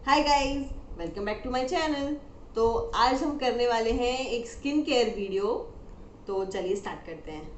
Hi guys, welcome back to my channel. तो आज हम करने वाले हैं एक स्किन केयर वीडियो। तो चलिए स्टार्ट करते हैं।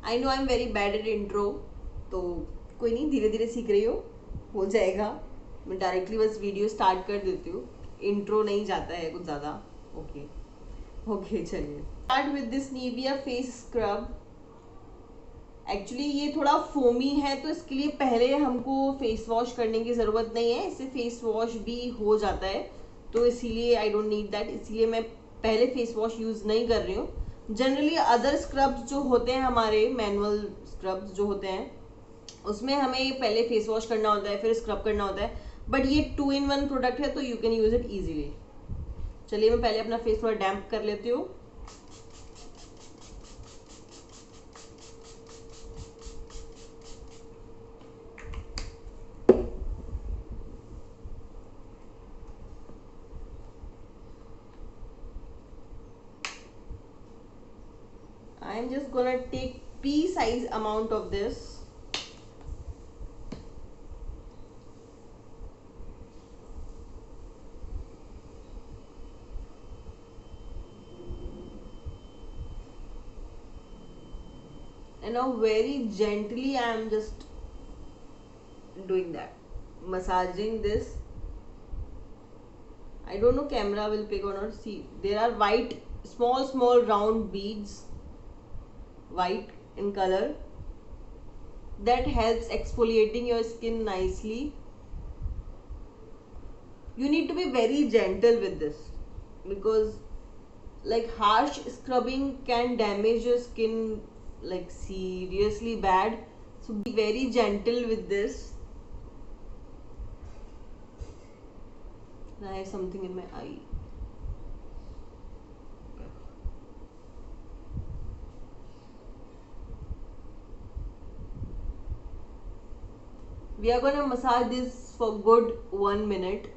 I know I am very bad at intro, तो कोई नहीं, धीरे धीरे सीख रही हो जाएगा। मैं डायरेक्टली बस वीडियो स्टार्ट कर देती हूँ, इंट्रो नहीं जाता है कुछ ज़्यादा। ओके ओके, चलिए start with this Nivea face scrub. Actually ये थोड़ा फोमी है, तो इसके लिए पहले हमको फेस वॉश करने की ज़रूरत नहीं है, इससे फेस वॉश भी हो जाता है। तो इसीलिए आई डोंट नीड दैट, इसीलिए मैं पहले फेस वॉश यूज़ नहीं कर रही हूँ। जनरली अदर स्क्रब्स जो होते हैं, हमारे मैनुअल स्क्रब्स जो होते हैं, उसमें हमें पहले फेस वॉश करना होता है फिर स्क्रब करना होता है। बट ये 2 in 1 प्रोडक्ट है, तो you can use it easily. चलिए मैं पहले अपना फेस थोड़ा डैम्प कर लेती हूँ। I'm just gonna take pea size amount of this. And now very gently I am just doing that, massaging this. I don't know camera will pick or not. See, there are white, small round beads, white in color, that helps exfoliating your skin nicely. You need to be very gentle with this, because like harsh scrubbing can damage your skin like seriously bad. So be very gentle with this. I have something in my eye. We are gonna massage this for good 1 minute.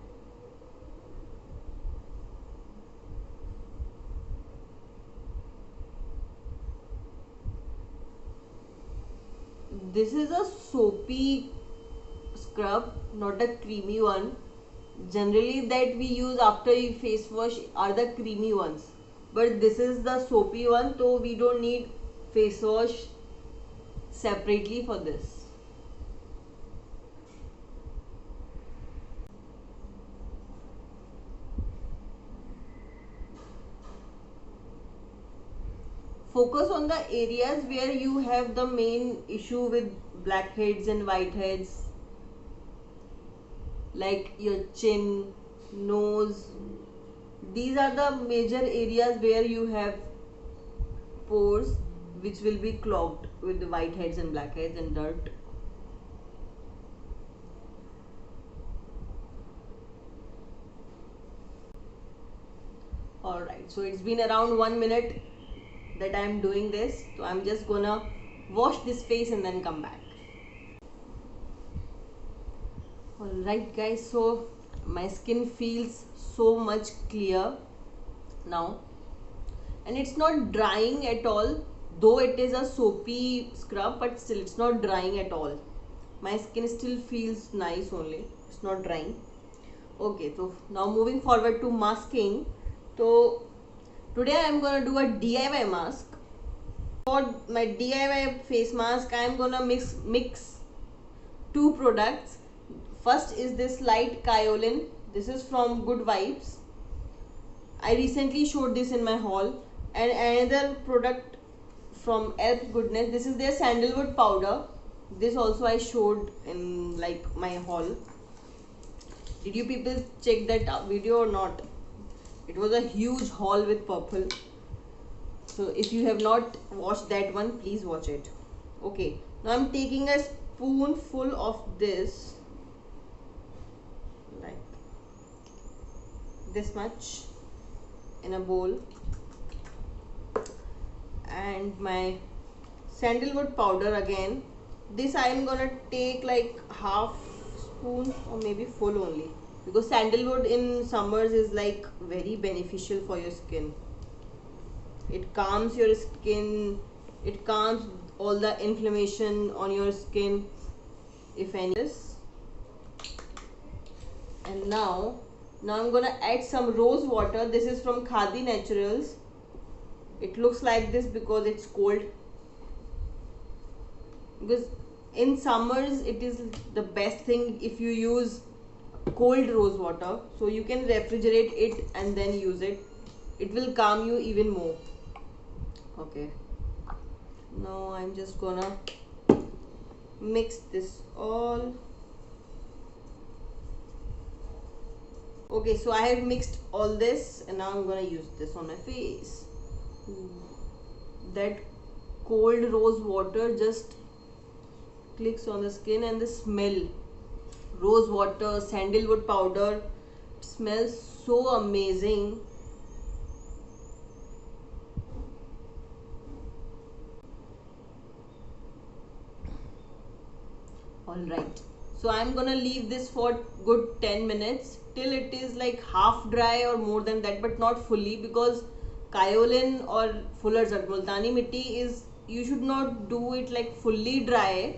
This is a soapy scrub, not a creamy one. Generally that we use after face wash are the creamy ones, but this is the soapy one, so we don't need face wash separately for this. Focus on the areas where you have the main issue with blackheads and whiteheads, like your chin, nose. These are the major areas where you have pores which will be clogged with the whiteheads and blackheads and dirt. Alright, so it's been around 1 minute that I'm doing this, so I'm just gonna wash this face and then come back. Alright guys, so my skin feels so much clear now, and it's not drying at all, though it is a soapy scrub, but still it's not drying at all. My skin still feels nice only, it's not drying. Okay, so now moving forward to masking. So today I am gonna do a DIY mask. For my DIY face mask, I am gonna mix two products. First is this light kaolin. This is from Good Vibes. I recently showed this in my haul. And another product from Elf Goodness. This is their sandalwood powder. This also I showed in like my haul. Did you people check that video or not? It was a huge haul with purple. So if you have not watched that one, please watch it. Okay, now I'm taking a spoonful of this, like this much, in a bowl, and my sandalwood powder again. This I am gonna take like half spoon or maybe full only, because sandalwood in summers is like very beneficial for your skin. It calms your skin, it calms all the inflammation on your skin, if any. And now I'm gonna add some rose water. This is from Khadi Naturals. It looks like this because it's cold. Because in summers it is the best thing if you use cold rose water. So you can refrigerate it and then use it. It will calm you even more. Okay. Now I'm just gonna mix this all. Okay, so I have mixed all this and now I'm gonna use this on my face. That cold rose water just clicks on the skin, and the smell, rose water, sandalwood powder, it smells so amazing. Alright, so I'm gonna leave this for good 10 minutes till it is like half dry or more than that, but not fully, because kaolin or Fuller's Multani mitti is, you should not do it like fully dry,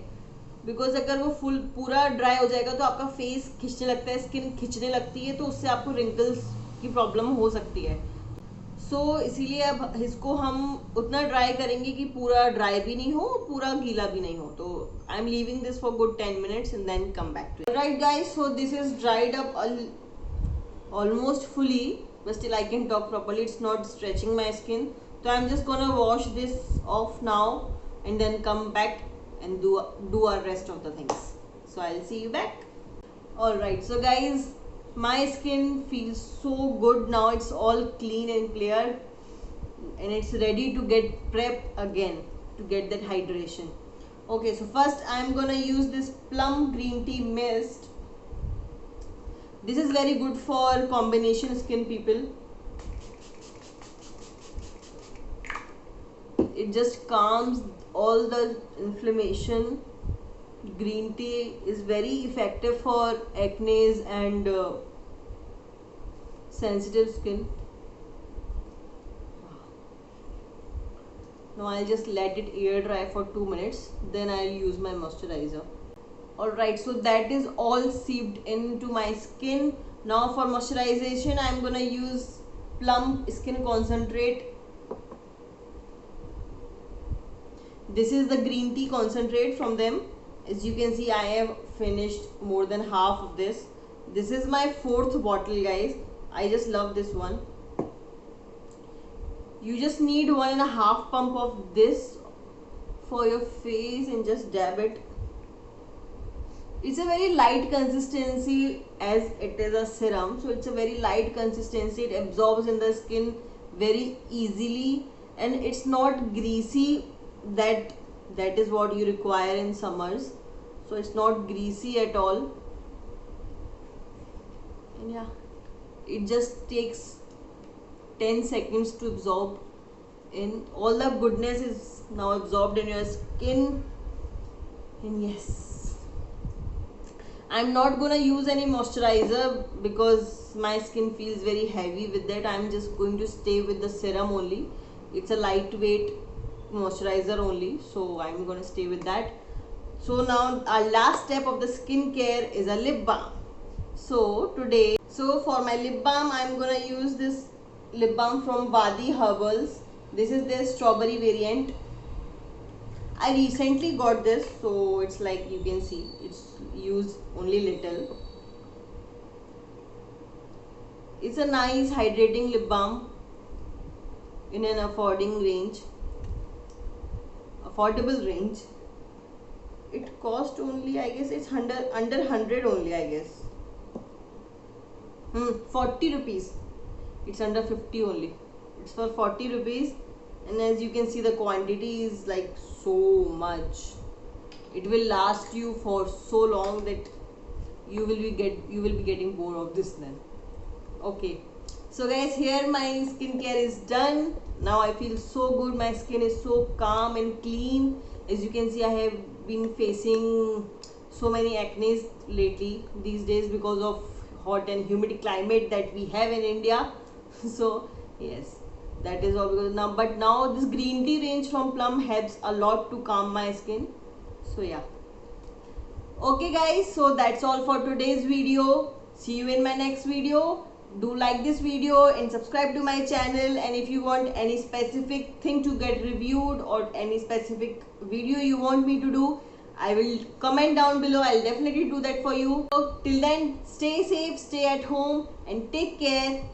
because अगर वो full पूरा dry हो जाएगा तो आपका face खिंचने लगता है, skin खिंचने लगती है, तो उससे आपको रिंकल्स की प्रॉब्लम हो सकती है. सो इसीलिए अब इसको हम उतना ड्राई करेंगे कि पूरा ड्राई भी नहीं हो, पूरा गीला भी नहीं हो. तो I am leaving this for good 10 minutes and then come back to it. Alright guys, so this is dried up almost fully, but still I can talk properly. It's not stretching my skin. So I'm just gonna wash this off now and then come back and do our rest of the things. So I'll see you back. Alright, so guys, my skin feels so good now. It's all clean and clear and it's ready to get prep again to get that hydration. Okay, so first I'm gonna use this plum green tea mist. This is very good for combination skin people. It just calms all the inflammation. Green tea is very effective for acne and sensitive skin. Now I'll just let it air dry for 2 minutes, then I'll use my moisturizer. Alright, so that is all seeped into my skin. Now for moisturization, I'm gonna use Plum Skin Concentrate. This is the green tea concentrate from them. As you can see, I have finished more than half of this. This is my 4th bottle, guys. I just love this one. You just need 1.5 pump of this for your face and just dab it. It's a very light consistency as it is a serum, so it's a very light consistency. It absorbs in the skin very easily and it's not greasy. That is what you require in summers, so it's not greasy at all. And yeah, it just takes 10 seconds to absorb in. All the goodness is now absorbed in your skin. And yes, I'm not gonna use any moisturizer because my skin feels very heavy with that. I'm just going to stay with the serum only. It's a lightweight moisturizer only, so I'm gonna stay with that. So now our last step of the skincare is a lip balm. So for my lip balm, I'm gonna use this lip balm from Wadi Herbals. This is their strawberry variant. I recently got this, so it's like you can see it's used only little. It's a nice hydrating lip balm in an affordable range. It cost only, I guess it's under 100 only, I guess. 40 rupees. It's under 50 only. It's for 40 rupees, and as you can see, the quantity is like so much. It will last you for so long that you will be getting bored of this then. Okay, so guys, here my skincare is done. Now I feel so good. My skin is so calm and clean. As you can see, I have been facing so many acne lately these days because of hot and humid climate that we have in India. So yes, that is all because now. But now this green tea range from Plum helps a lot to calm my skin. So yeah. Okay guys, so that's all for today's video. See you in my next video. Do like this video and subscribe to my channel, and if you want any specific thing to get reviewed or any specific video you want me to do, I will comment down below. I'll definitely do that for you. So till then, stay safe, stay at home and take care.